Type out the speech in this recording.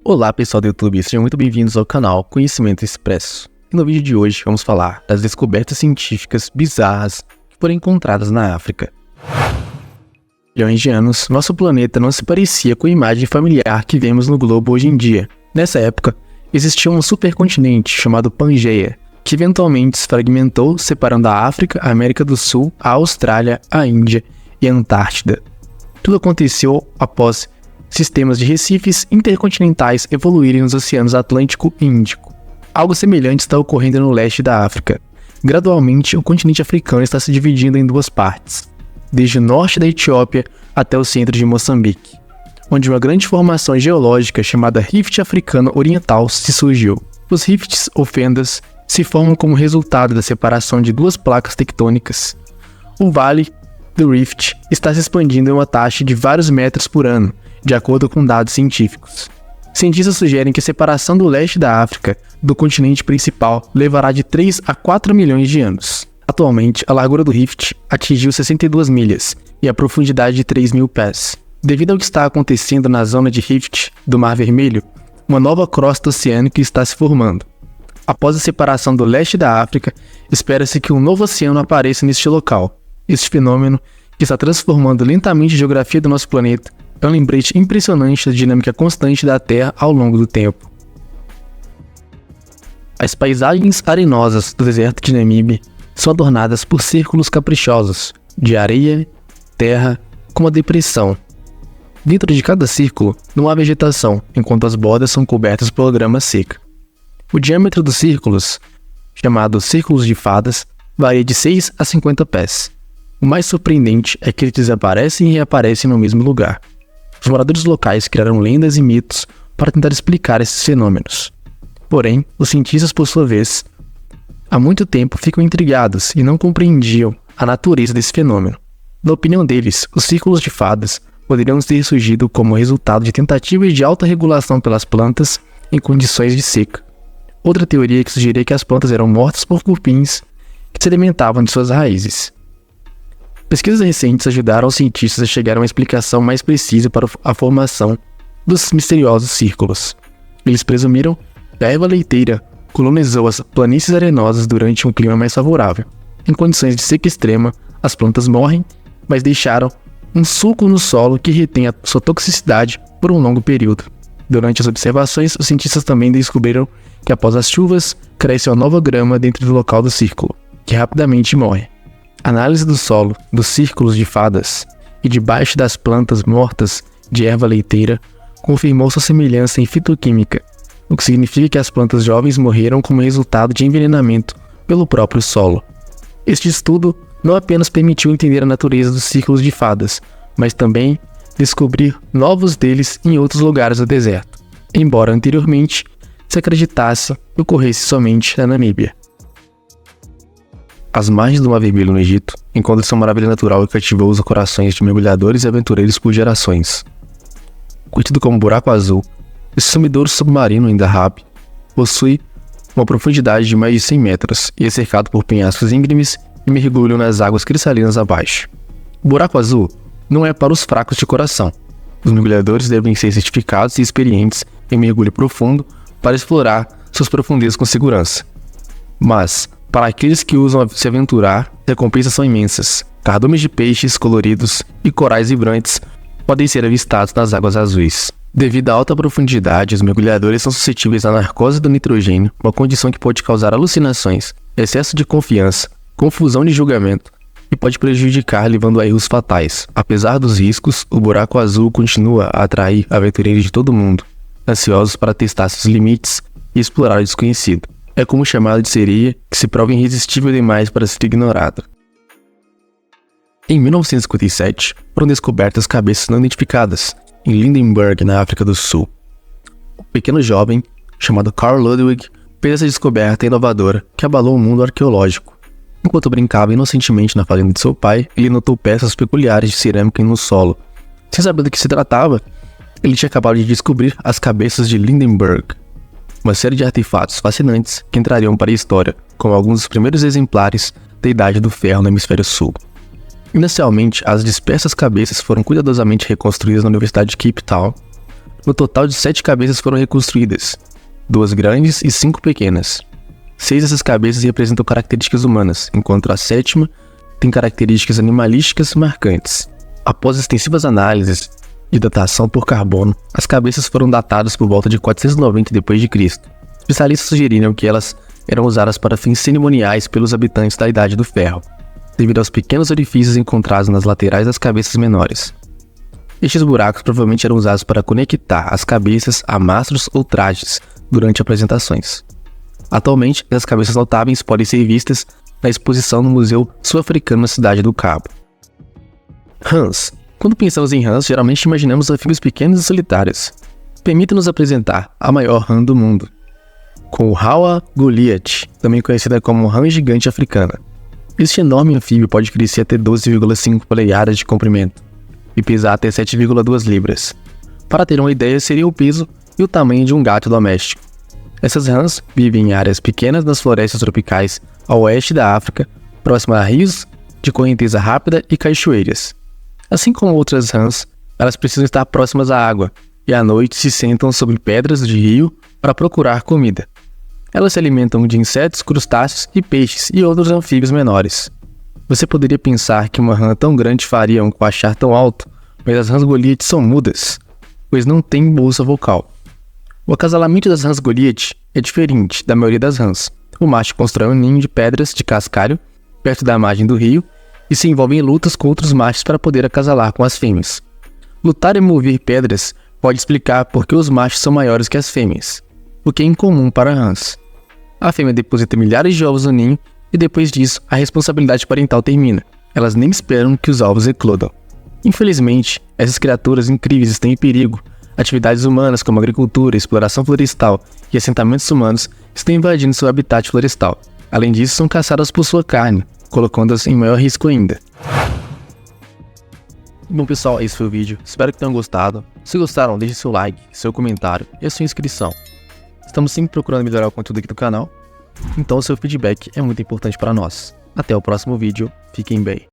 Olá pessoal do YouTube, sejam muito bem-vindos ao canal Conhecimento Expresso. E no vídeo de hoje vamos falar das descobertas científicas bizarras que foram encontradas na África. Milhões de anos, nosso planeta não se parecia com a imagem familiar que vemos no globo hoje em dia. Nessa época, existia um supercontinente chamado Pangeia, que eventualmente se fragmentou, separando a África, a América do Sul, a Austrália, a Índia e a Antártida. Tudo aconteceu após sistemas de recifes intercontinentais evoluírem nos oceanos Atlântico e Índico. Algo semelhante está ocorrendo no leste da África. Gradualmente, o continente africano está se dividindo em duas partes, desde o norte da Etiópia até o centro de Moçambique, onde uma grande formação geológica chamada Rift Africano Oriental se surgiu. Os rifts, ou fendas, se formam como resultado da separação de duas placas tectônicas. O vale do Rift está se expandindo em uma taxa de vários metros por ano, de acordo com dados científicos. Cientistas sugerem que a separação do leste da África do continente principal levará de 3 a 4 milhões de anos. Atualmente, a largura do Rift atingiu 62 milhas e a profundidade de 3.000 pés. Devido ao que está acontecendo na zona de Rift do Mar Vermelho, uma nova crosta oceânica está se formando. Após a separação do leste da África, espera-se que um novo oceano apareça neste local. Este fenômeno, que está transformando lentamente a geografia do nosso planeta, é um lembrete impressionante da dinâmica constante da Terra ao longo do tempo. As paisagens arenosas do deserto de Namíbia são adornadas por círculos caprichosos, de areia, terra, com uma depressão. Dentro de cada círculo não há vegetação, enquanto as bordas são cobertas por grama seca. O diâmetro dos círculos, chamados círculos de fadas, varia de 6 a 50 pés. O mais surpreendente é que eles desaparecem e reaparecem no mesmo lugar. Os moradores locais criaram lendas e mitos para tentar explicar esses fenômenos. Porém, os cientistas, por sua vez, há muito tempo ficam intrigados e não compreendiam a natureza desse fenômeno. Na opinião deles, os círculos de fadas poderiam ter surgido como resultado de tentativas de alta regulação pelas plantas em condições de seca. Outra teoria que sugeria que as plantas eram mortas por cupins que se alimentavam de suas raízes. Pesquisas recentes ajudaram os cientistas a chegar a uma explicação mais precisa para a formação dos misteriosos círculos. Eles presumiram que a erva leiteira colonizou as planícies arenosas durante um clima mais favorável. Em condições de seca extrema, as plantas morrem, mas deixaram um sulco no solo que retém a sua toxicidade por um longo período. Durante as observações, os cientistas também descobriram que após as chuvas, cresce uma nova grama dentro do local do círculo, que rapidamente morre. A análise do solo, dos círculos de fadas e debaixo das plantas mortas de erva leiteira confirmou sua semelhança em fitoquímica, o que significa que as plantas jovens morreram como resultado de envenenamento pelo próprio solo. Este estudo não apenas permitiu entender a natureza dos círculos de fadas, mas também descobrir novos deles em outros lugares do deserto, embora anteriormente se acreditasse que ocorresse somente na Namíbia. As margens do Mar Vermelho no Egito encontram-se uma maravilha natural que cativou os corações de mergulhadores e aventureiros por gerações. Conhecido como Buraco Azul, esse sumidouro submarino em Dahab possui uma profundidade de mais de 100 metros e é cercado por penhascos íngremes e mergulham nas águas cristalinas abaixo. O Buraco Azul não é para os fracos de coração. Os mergulhadores devem ser certificados e experientes em mergulho profundo para explorar suas profundezas com segurança. Mas, para aqueles que usam se aventurar, recompensas são imensas. Cardumes de peixes coloridos e corais vibrantes podem ser avistados nas águas azuis. Devido à alta profundidade, os mergulhadores são suscetíveis à narcose do nitrogênio, uma condição que pode causar alucinações, excesso de confiança, confusão de julgamento e pode prejudicar, levando a erros fatais. Apesar dos riscos, o Buraco Azul continua a atrair aventureiros de todo o mundo, ansiosos para testar seus limites e explorar o desconhecido. É como chamado de sereia, que se prova irresistível demais para ser ignorado. Em 1957, foram descobertas cabeças não identificadas, em Lydenburg, na África do Sul. Um pequeno jovem, chamado Carl Ludwig, fez essa descoberta inovadora que abalou o mundo arqueológico. Enquanto brincava inocentemente na fazenda de seu pai, ele notou peças peculiares de cerâmica no solo. Sem saber do que se tratava, ele tinha acabado de descobrir as cabeças de Lydenburg, uma série de artefatos fascinantes que entrariam para a história como alguns dos primeiros exemplares da Idade do Ferro no Hemisfério Sul. Inicialmente, as dispersas cabeças foram cuidadosamente reconstruídas na Universidade de Cape Town, No total de 7 cabeças foram reconstruídas, 2 grandes e 5 pequenas. 6 dessas cabeças representam características humanas, enquanto a 7ª tem características animalísticas marcantes. Após extensivas análises de datação por carbono, as cabeças foram datadas por volta de 490 d.C. Especialistas sugeriram que elas eram usadas para fins cerimoniais pelos habitantes da Idade do Ferro, devido aos pequenos orifícios encontrados nas laterais das cabeças menores. Estes buracos provavelmente eram usados para conectar as cabeças a mastros ou trajes durante apresentações. Atualmente, as cabeças notáveis podem ser vistas na exposição no Museu Sul-Africano na Cidade do Cabo. Rãs. Quando pensamos em rãs, geralmente imaginamos anfíbios pequenos e solitários. Permita-nos apresentar a maior rã do mundo, com o Hawa Goliath, também conhecida como rã gigante africana. Este enorme anfíbio pode crescer até 12,5 polegadas de comprimento e pesar até 7,2 libras. Para ter uma ideia, seria o peso e o tamanho de um gato doméstico. Essas rãs vivem em áreas pequenas nas florestas tropicais ao oeste da África, próximas a rios de correnteza rápida e cachoeiras. Assim como outras rãs, elas precisam estar próximas à água e à noite se sentam sobre pedras de rio para procurar comida. Elas se alimentam de insetos, crustáceos e peixes e outros anfíbios menores. Você poderia pensar que uma rã tão grande faria um coachar tão alto, mas as rãs Goliath são mudas, pois não têm bolsa vocal. O acasalamento das rãs Goliath é diferente da maioria das rãs. O macho constrói um ninho de pedras de cascalho perto da margem do rio e se envolve em lutas com outros machos para poder acasalar com as fêmeas. Lutar e mover pedras pode explicar por que os machos são maiores que as fêmeas, o que é incomum para rãs. A fêmea deposita milhares de ovos no ninho e depois disso a responsabilidade parental termina. Elas nem esperam que os ovos eclodam. Infelizmente, essas criaturas incríveis estão em perigo. Atividades humanas como agricultura, exploração florestal e assentamentos humanos estão invadindo seu habitat florestal. Além disso, são caçadas por sua carne, colocando-as em maior risco ainda. Bom pessoal, esse foi o vídeo, espero que tenham gostado. Se gostaram, deixe seu like, seu comentário e a sua inscrição. Estamos sempre procurando melhorar o conteúdo aqui do canal, então o seu feedback é muito importante para nós. Até o próximo vídeo, fiquem bem.